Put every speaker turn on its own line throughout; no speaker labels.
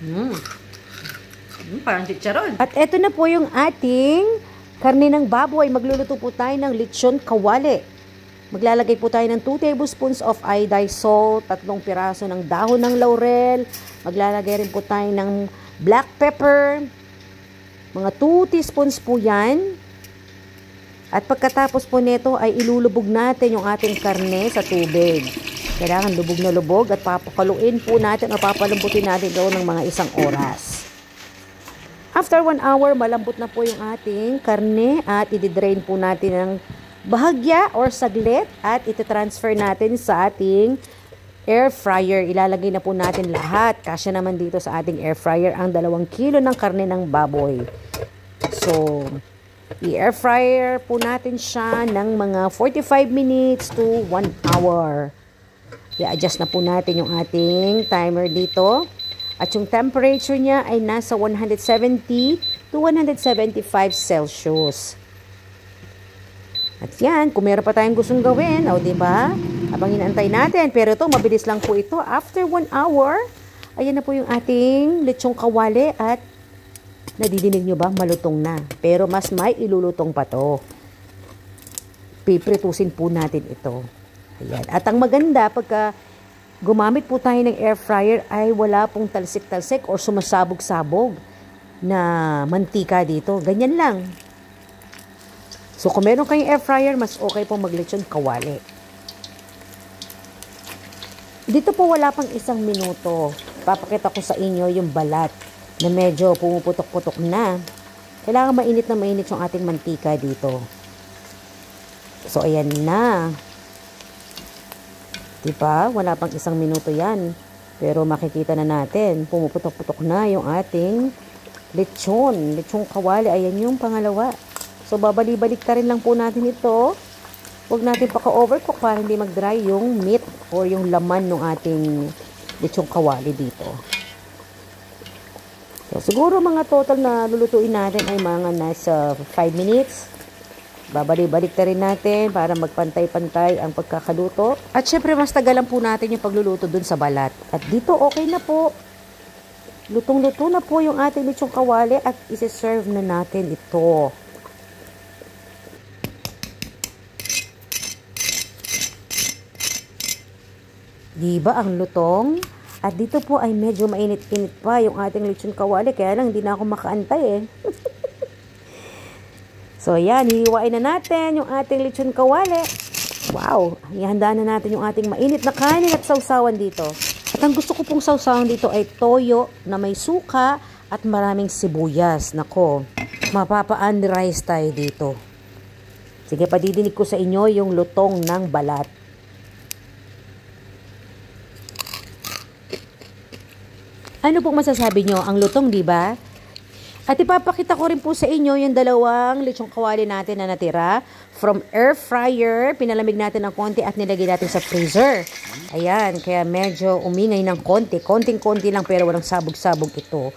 Mm. Parang chicharon.
At eto na po yung ating karne ng baboy. Magluluto po tayo ng lechon kawali. Maglalagay po tayo ng 2 tablespoons of iodized salt, 3 piraso ng dahon ng laurel. Maglalagay rin po tayo ng black pepper. Mga 2 teaspoons po yan. At pagkatapos po nito ay ilulubog natin yung ating karne sa tubig. Kailangan lubog na lubog at papakuloyin po natin o papalambutin natin ito ng mga 1 oras. After 1 hour, malambot na po yung ating karne at i-drain po natin ng bahagya or saglit at iti-transfer natin sa ating air fryer. Ilalagay na po natin lahat. Kasya naman dito sa ating air fryer ang 2 kilo ng karne ng baboy. So, i-air fryer po natin siya ng mga 45 minutes to 1 hour. I-adjust na po natin yung ating timer dito. At yung temperature niya ay nasa 170 to 175 Celsius. At yan, kung meron pa tayong gustong gawin, o diba? Habang inaantay natin. Pero ito, mabilis lang po ito. After 1 hour, ayan na po yung ating lechong kawali at nadidinig nyo ba? Malutong na. Pero mas may ilulutong pa to. Pipritusin po natin ito. Ayan. At ang maganda, pagka gumamit po tayo ng air fryer ay wala pong talsik-talsik or sumasabog-sabog na mantika dito. Ganyan lang. So, kung meron kayong air fryer, mas okay pong maglechon kawali. Dito po wala pang 1 minuto. Papakita ko sa inyo yung balat na medyo pumuputok-putok na. Kailangan mainit na mainit yung ating mantika dito. So, ayan na. Diba? Wala pang 1 minuto yan. Pero makikita na natin, pumuputok-putok na yung ating lechon. Lechon kawali. Ayan yung pangalawa. So, babalik-balik ka rin lang po natin ito. Huwag natin paka-overcook para hindi mag-dry yung meat or yung laman ng ating lechon kawali dito. So, siguro mga total na lulutuin natin ay mga nasa 5 minutes. Babalik-balik na rin natin para magpantay-pantay ang pagkakaluto. At syempre, mas tagalan po natin yung pagluluto dun sa balat. At dito, okay na po. Lutong-luto na po yung ating lechong kawali at isi-serve na natin ito. Diba ang lutong? At dito po ay medyo mainit-init pa yung ating lechon kawali. Kaya lang, hindi na ako makaantay eh. So, yan. Hihiwain na natin yung ating lechon kawali. Wow! Ihanda na natin yung ating mainit na kanin at sausawan dito. At ang gusto ko pong sausawan dito ay toyo na may suka at maraming sibuyas. Nako, mapapa-unrice tayo dito. Sige, padidinig ko sa inyo yung lutong ng balat. Ano pong masasabi nyo? Ang lutong, di ba? At ipapakita ko rin po sa inyo yung 2 lechong kawali natin na natira from air fryer. Pinalamig natin ng konti at nilagay natin sa freezer. Ayan, kaya medyo umingay ng konti. Konting-konti lang pero walang sabog-sabog ito.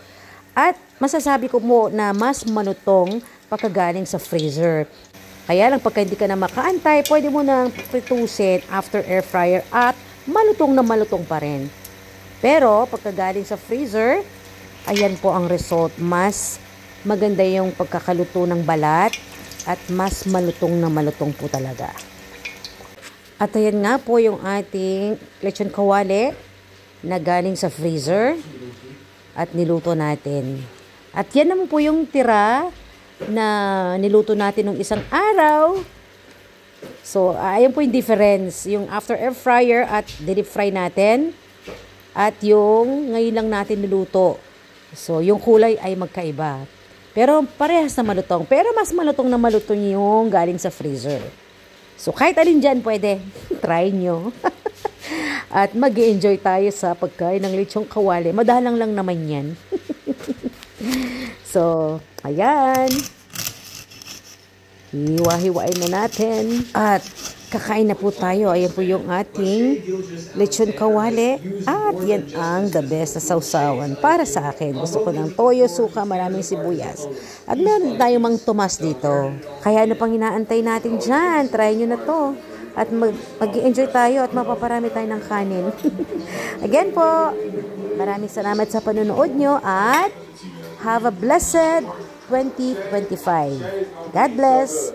At masasabi ko mo na mas malutong pagkagaling sa freezer. Kaya lang pagka hindi ka na makaantay, pwede mo nang pritusin after air fryer at malutong na malutong pa rin. Pero pagkagaling sa freezer, ayan po ang result. Mas maganda yung pagkakaluto ng balat at mas malutong na malutong po talaga. At ayan nga po yung ating lechon kawali na galing sa freezer at niluto natin. At yan naman po yung tira na niluto natin nung 1 araw. So, ayan po yung difference. Yung after air fryer at deep fry natin at yung ngayon lang natin niluto. So, yung kulay ay magkaiba. Pero parehas na malutong. Pero mas malutong na malutong yung galing sa freezer. So, kahit alin dyan pwede. Try nyo. At mag-enjoy tayo sa pagkain ng lechong kawali. Madalang lang naman yan. So, ayan. Hiwa-hiwain na natin. At kakain na po tayo. Ayan po yung ating lechon kawali. At yan ang the best na sausawan para sa akin. Gusto ko ng toyo, suka, maraming sibuyas. At meron tayong mang tumas dito. Kaya ano pang inaantay natin dyan? Try nyo na to. At mag-enjoy tayo at mapaparami tayo ng kanin. Again po, Maraming salamat sa panonood nyo at have a blessed 2025. God bless!